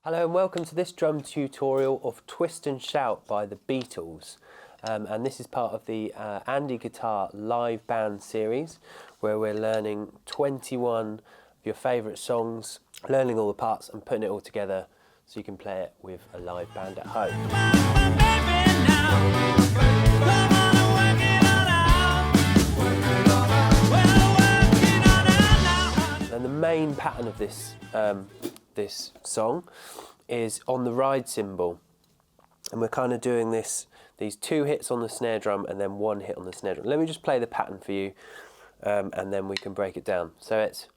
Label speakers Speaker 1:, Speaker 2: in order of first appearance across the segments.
Speaker 1: Hello and welcome to this drum tutorial of Twist and Shout by the Beatles. And this is part of the Andy Guitar live band series where we're learning 21 of your favourite songs, learning all the parts and putting it all together so you can play it with a live band at home. And the main pattern of this this song is on the ride cymbal, and we're kind of doing these two hits on the snare drum and then one hit on the snare drum. Let me just play the pattern for you and then we can break it down. So it's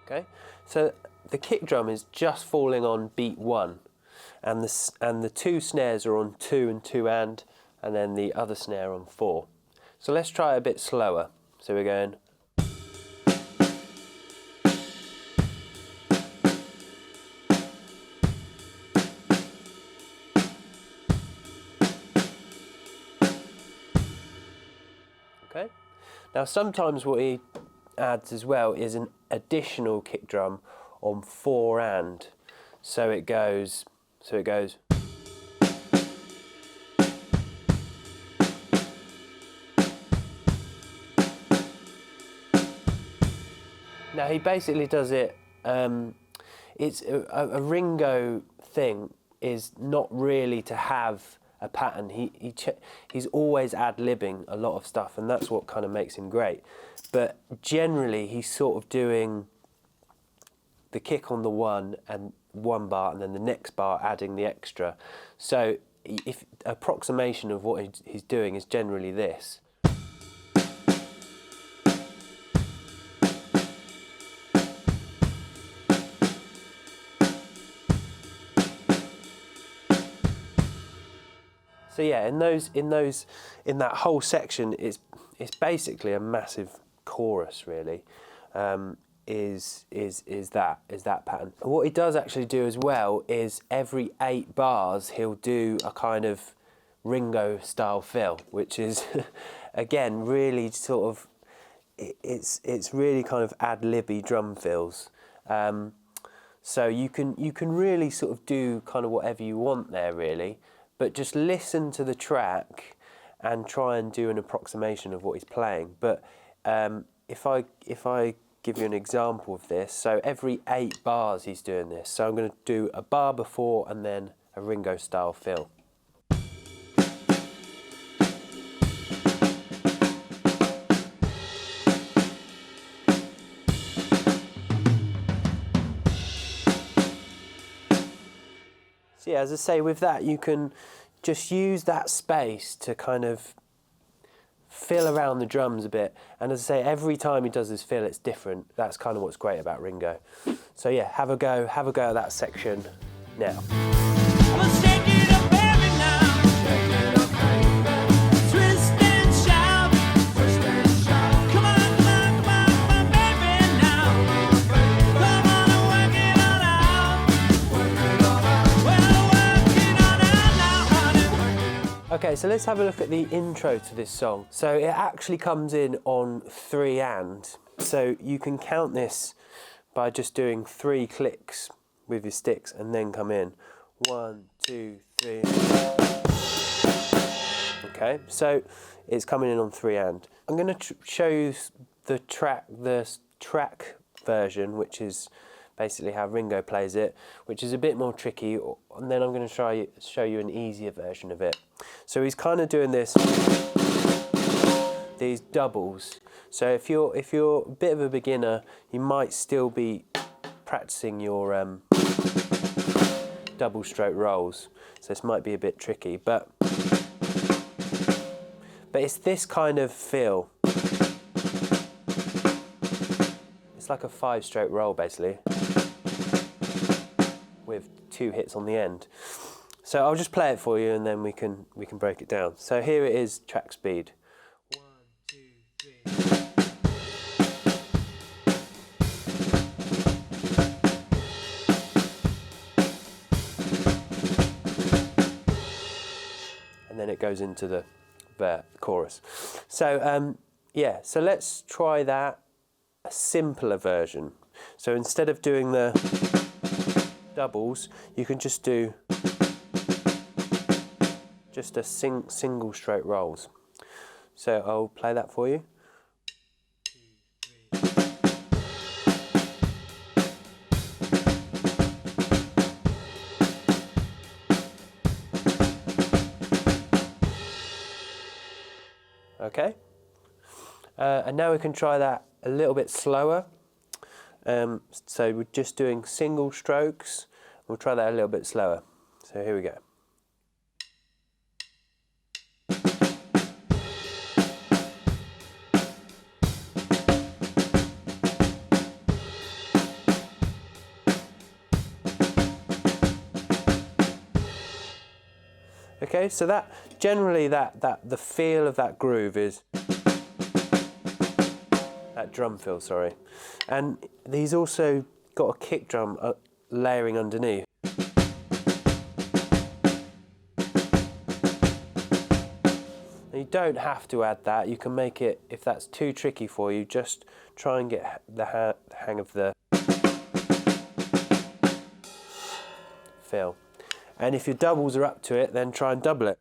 Speaker 1: okay, so the kick drum is just falling on beat 1. And the two snares are on 2 and 2 and then the other snare on 4. So let's try it a bit slower. So we're going. Okay. Now sometimes what he adds as well is an additional kick drum on 4 and. So it goes. Now he basically does it, it's a Ringo thing is not really to have a pattern. He's always ad-libbing a lot of stuff, and that's what kind of makes him great. But generally he's sort of doing the kick on the one bar and then the next bar adding the extra. So if approximation of what he's doing is generally this. So yeah, in that whole section, it's basically a massive chorus, really. Is that pattern. And what he does actually do as well is every 8 bars he'll do a kind of Ringo style fill, which is again really sort of it's really kind of ad-libby drum fills. So you can really sort of do kind of whatever you want there, really, but just listen to the track and try and do an approximation of what he's playing. But if I give you an example of this, so every 8 bars he's doing this. So I'm going to do a bar before and then a Ringo style fill. So yeah, as I say, with that you can just use that space to kind of fill around the drums a bit, and as I say, every time he does his fill it's different. That's kind of what's great about Ringo. So yeah, have a go at that section now. Okay, so let's have a look at the intro to this song. So it actually comes in on 3 and. So you can count this by just doing 3 clicks with your sticks and then come in. 1, 2, 3. Okay, so it's coming in on 3 and. I'm going to show you the track version, which is basically how Ringo plays it, which is a bit more tricky, and then I'm going to show you an easier version of it. So he's kind of doing these doubles. So if you're a bit of a beginner, you might still be practicing your double stroke rolls. So this might be a bit tricky, but it's this kind of feel. It's like a 5-stroke roll basically, with 2 hits on the end. So I'll just play it for you and then we can break it down. So here it is, track speed. 1, 2, 3. And then it goes into the chorus. So yeah, so let's try that, a simpler version. So instead of doing the doubles, you can just do just a single stroke rolls. So I'll play that for you. Okay, and now we can try that a little bit slower. So we're just doing single strokes. We'll try that a little bit slower. So here we go. Okay, so that generally the feel of that groove is that drum fill, sorry, and he's also got a kick drum layering underneath. And you don't have to add that. You can make it, if that's too tricky for you, just try and get the hang of the fill. And if your doubles are up to it, then try and double it.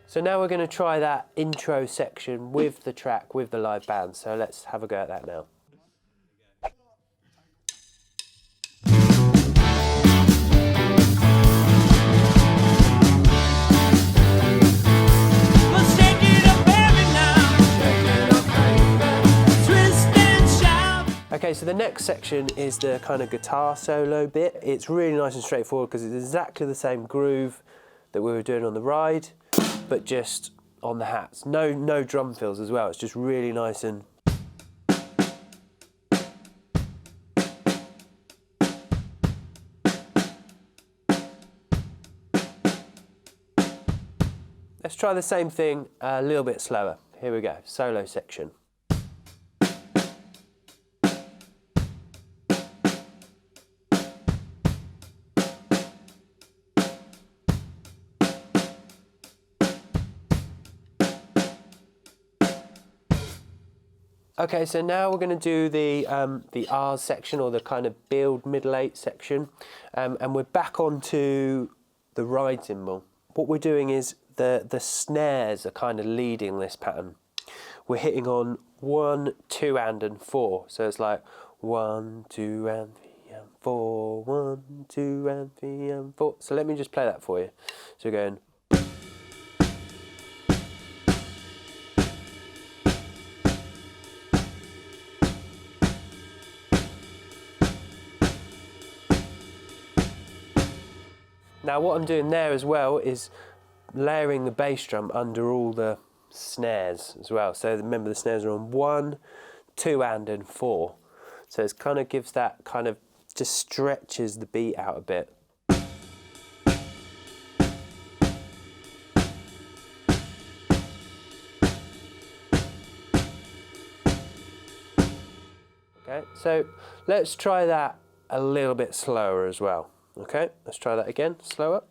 Speaker 1: So now we're going to try that intro section with the track, with the live band. So let's have a go at that now. Okay, so the next section is the kind of guitar solo bit. It's really nice and straightforward because it's exactly the same groove that we were doing on the ride, but just on the hats. No drum fills as well. It's just really nice and... Let's try the same thing a little bit slower. Here we go, solo section. Okay, so now we're going to do the R's section, or the kind of build middle eight section, and we're back onto the ride cymbal. What we're doing is the snares are kind of leading this pattern. We're hitting on 1, 2, and 4. So it's like 1, 2, and 3, and 4, 1, 2, and 3, and 4. So let me just play that for you. So we're going. Now what I'm doing there as well is layering the bass drum under all the snares as well. So remember, the snares are on 1, 2, and 4. So it kind of gives that kind of, just stretches the beat out a bit. Okay, so let's try that a little bit slower as well. Okay, let's try that again, slower.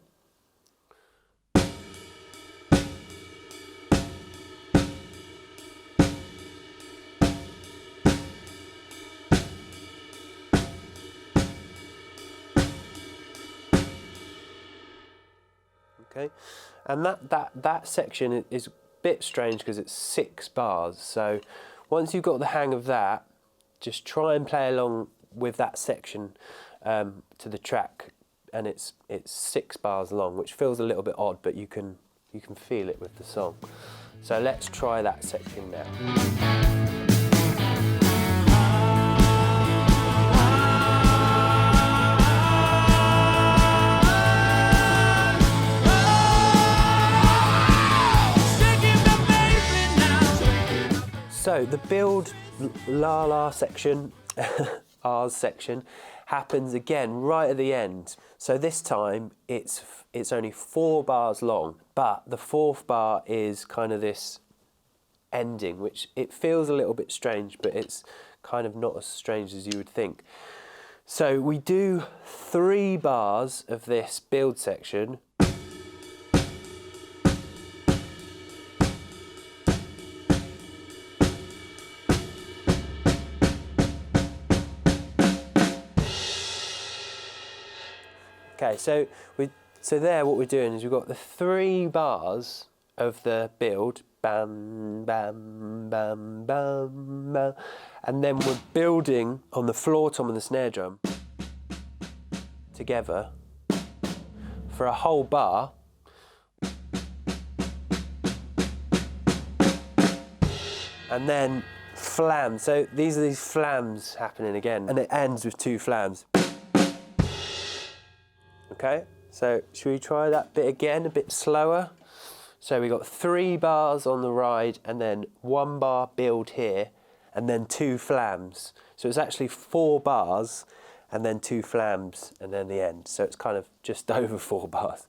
Speaker 1: Okay, and that section is a bit strange because it's 6 bars. So once you've got the hang of that, just try and play along with that section to the track, and it's 6 bars long, which feels a little bit odd, but you can feel it with the song. So let's try that section now. So the build la section, R's section, happens again right at the end. So this time it's only 4 bars long, but the 4th bar is kind of this ending, which it feels a little bit strange, but it's kind of not as strange as you would think. So we do 3 bars of this build section. Okay, so there what we're doing is we've got the 3 bars of the build, bam, bam, bam, bam, bam, and then we're building on the floor tom and the snare drum together for a whole bar. And then flams, so these are these flams happening again, and it ends with 2 flams. Okay, so should we try that bit again, a bit slower? So we got 3 bars on the ride and then 1 bar build here and then 2 flams. So it's actually 4 bars and then 2 flams and then the end. So it's kind of just over 4 bars.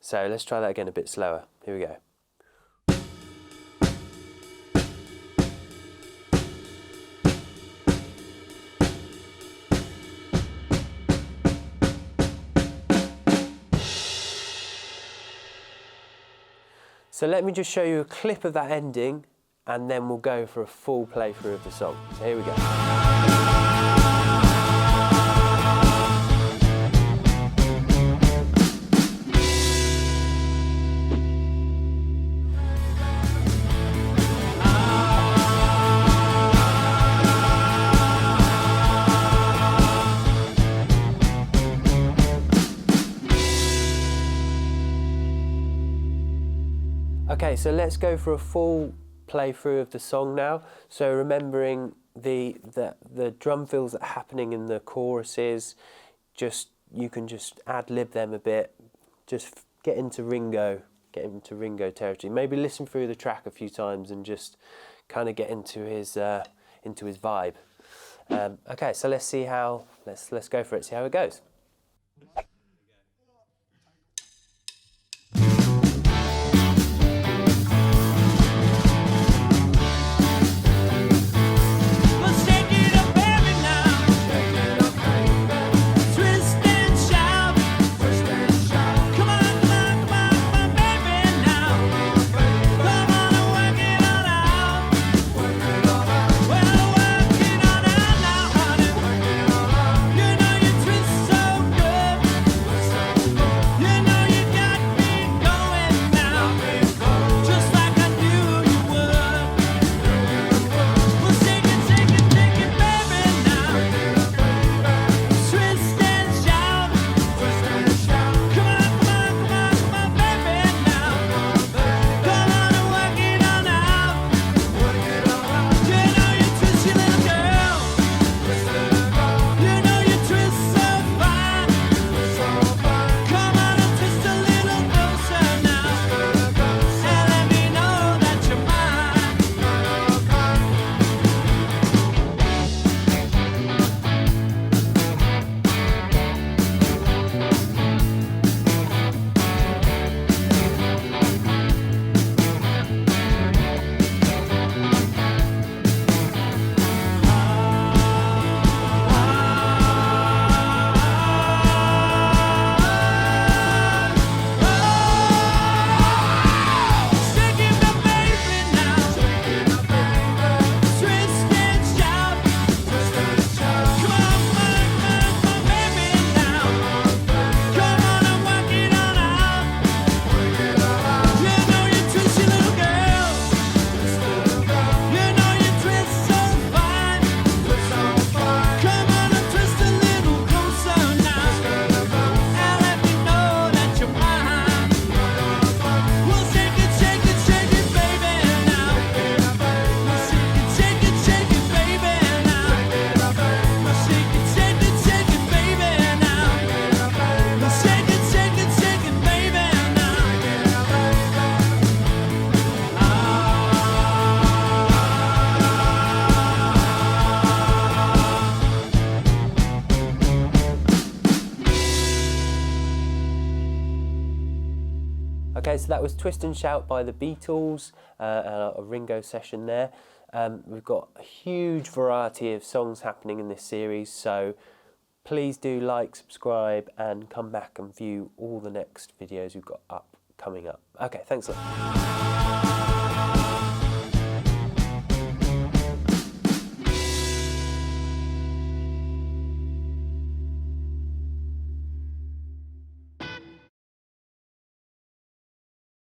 Speaker 1: So let's try that again a bit slower. Here we go. So let me just show you a clip of that ending and then we'll go for a full playthrough of the song. So here we go. Okay, so let's go for a full playthrough of the song now. So remembering the drum fills that are happening in the choruses, you can just ad-lib them a bit, just get into Ringo territory. Maybe listen through the track a few times and just kind of get into his vibe. Okay, so let's go for it, see how it goes. Okay, so that was Twist and Shout by the Beatles, a Ringo session there. We've got a huge variety of songs happening in this series, so please do like, subscribe, and come back and view all the next videos we've got coming up. Okay, thanks a lot.